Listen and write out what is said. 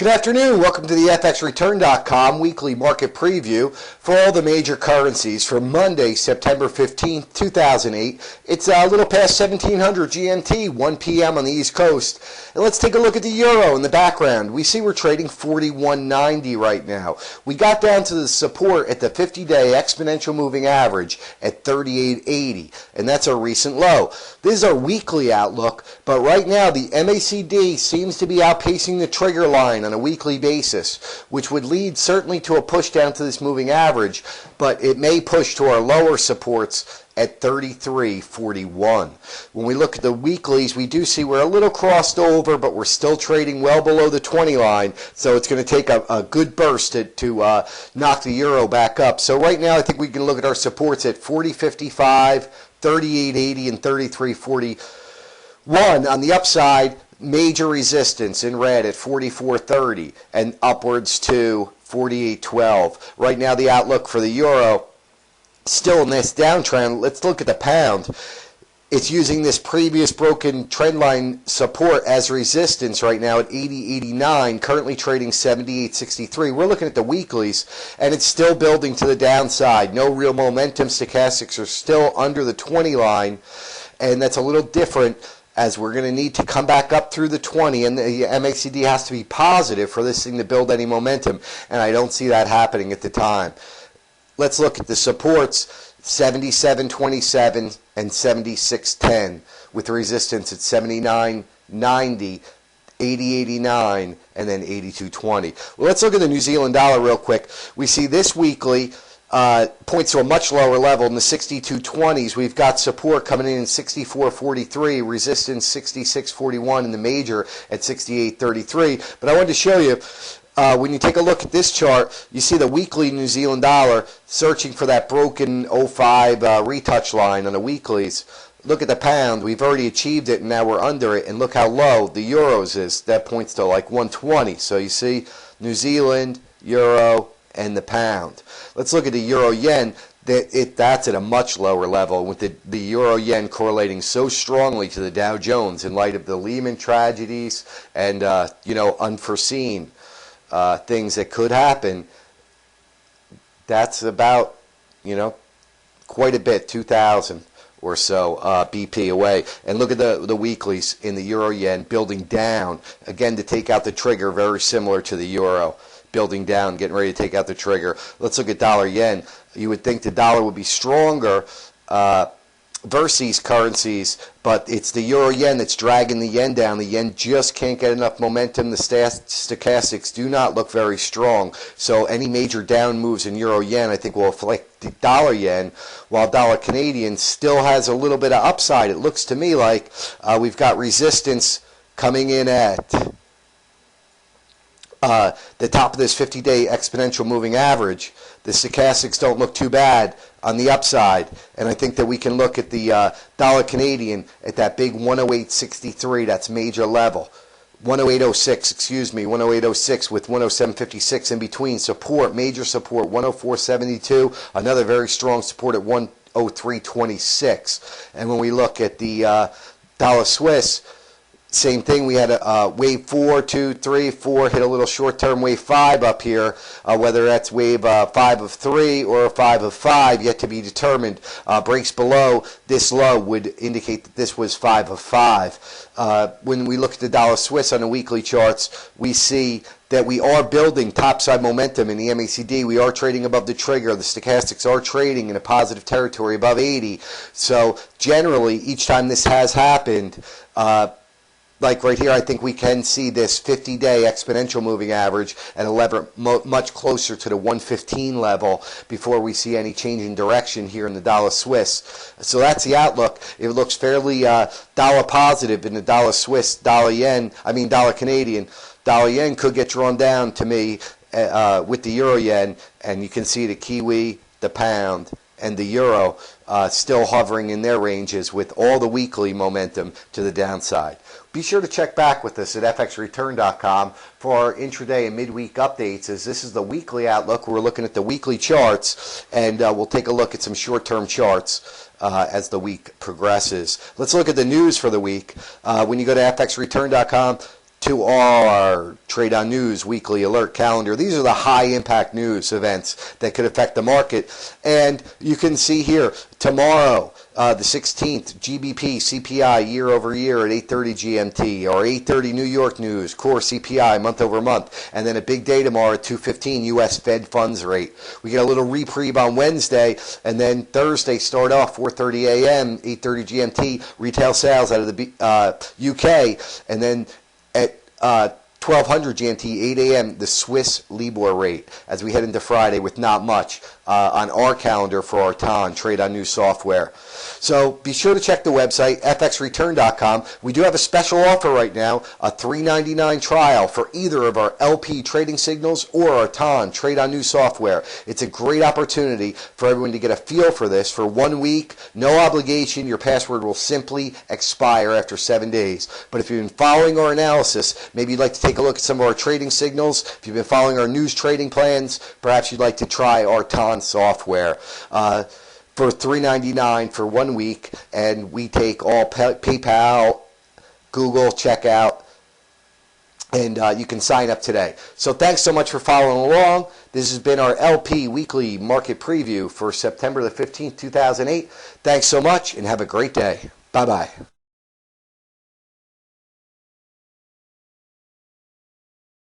Good afternoon. Welcome to the FXReturn.com weekly market preview for all the major currencies for Monday, September 15th, 2008. It's a little past 1700 GMT, 1 p.m. on the East Coast. And let's take a look at the euro in the background. We see we're trading 41.90 right now. We got down to the support at the 50-day exponential moving average at 38.80, and that's our recent low. This is our weekly outlook, but right now the MACD seems to be outpacing the trigger line on a weekly basis, which would lead certainly to a push down to this moving average, but it may push to our lower supports at 33.41. When we look at the weeklies, we do see we're a little crossed over, but we're still trading well below the 20 line, so it's going to take a good burst to knock the euro back up. So right now I think we can look at our supports at 40.55, 38.80, and 33.41. On the upside, major resistance in red at 44.30 and upwards to 48.12. Right now the outlook for the euro, still in this downtrend. Let's look at the pound. It's using this previous broken trend line support as resistance right now at 80.89, currently trading 78.63. We're looking at the weeklies, and it's still building to the downside. No real momentum. Stochastics are still under the 20 line, and that's a little different, as we're going to need to come back up through the 20, and the MACD has to be positive for this thing to build any momentum, and I don't see that happening at the time. Let's look at the supports, 77.27 and 76.10, with resistance at 79.90, 80.89, and then 82.20. Well, let's look at the New Zealand dollar real quick. We see this weekly points to a much lower level in the 62.20s. We've got support coming in 64.43, resistance 66.41 in the major at 68.33. But I wanted to show you, when you take a look at this chart, you see the weekly New Zealand dollar searching for that broken 05 retouch line on the weeklies. Look at the pound. We've already achieved it, and now we're under it. And look how low the euros is. That points to like 120. So you see New Zealand, euro, and the pound. Let's look at the euro yen. That's at a much lower level, with the euro yen correlating so strongly to the Dow Jones in light of the Lehman tragedies and unforeseen things that could happen. That's about quite a bit, 2,000 or so BP away. And look at the weeklies in the euro yen building down again to take out the trigger, very similar to the euro. Building down, getting ready to take out the trigger. Let's look at dollar yen. You would think the dollar would be stronger versus currencies, but it's the euro yen that's dragging the yen down. The yen just can't get enough momentum. The stochastics do not look very strong. So any major down moves in euro yen, I think, will affect the dollar yen, while dollar Canadian still has a little bit of upside. It looks to me like we've got resistance coming in at the top of this 50-day exponential moving average. The stochastics don't look too bad on the upside, and I think that we can look at the dollar Canadian at that big 108.63. That's major level. 108.06 with 107.56 in between. Support, major support, 104.72. Another very strong support at 103.26. And when we look at the dollar Swiss, same thing. We had a wave 4, 2, 3, 4, hit a little short-term wave 5 up here. Whether that's wave 5 of 3 or 5 of 5, yet to be determined. Breaks below this low would indicate that this was 5 of 5. When we look at the dollar Swiss on the weekly charts, we see that we are building topside momentum in the MACD. We are trading above the trigger. The stochastics are trading in a positive territory above 80. So generally, each time this has happened, like right here, I think we can see this 50-day exponential moving average at a level much closer to the 115 level before we see any change in direction here in the dollar Swiss. So that's the outlook. It looks fairly dollar positive in the dollar Swiss, dollar Canadian. Dollar yen could get drawn down to me with the euro yen, and you can see the Kiwi, the pound, and the euro still hovering in their ranges with all the weekly momentum to the downside. Be sure to check back with us at FXReturn.com for our intraday and midweek updates, as this is the weekly outlook. We're looking at the weekly charts, and we'll take a look at some short-term charts as the week progresses. Let's look at the news for the week. When you go to FXReturn.com, to our Trade on News weekly alert calendar. These are the high impact news events that could affect the market. And you can see here, tomorrow, the 16th, GBP CPI year over year at 8:30 GMT, or 8:30 New York news, core CPI month over month, and then a big day tomorrow at 2:15 U.S. Fed funds rate. We get a little reprieve on Wednesday, and then Thursday start off 4:30 a.m., 8:30 GMT, retail sales out of the UK, and then at 1200 GMT, 8 a.m., the Swiss Libor rate as we head into Friday with not much on our calendar for our TON, Trade on News software. So be sure to check the website, fxreturn.com. We do have a special offer right now, a $3.99 trial for either of our LP trading signals or our TON, Trade on News software. It's a great opportunity for everyone to get a feel for this for 1 week, no obligation. Your password will simply expire after 7 days. But if you've been following our analysis, maybe you'd like to take a look at some of our trading signals. If you've been following our news trading plans, perhaps you'd like to try our TON software for $3.99 for 1 week, and we take all PayPal, Google checkout, and you can sign up today. So thanks so much for following along. This has been our LP weekly market preview for September the 15th, 2008. Thanks so much, and have a great day. Bye-bye.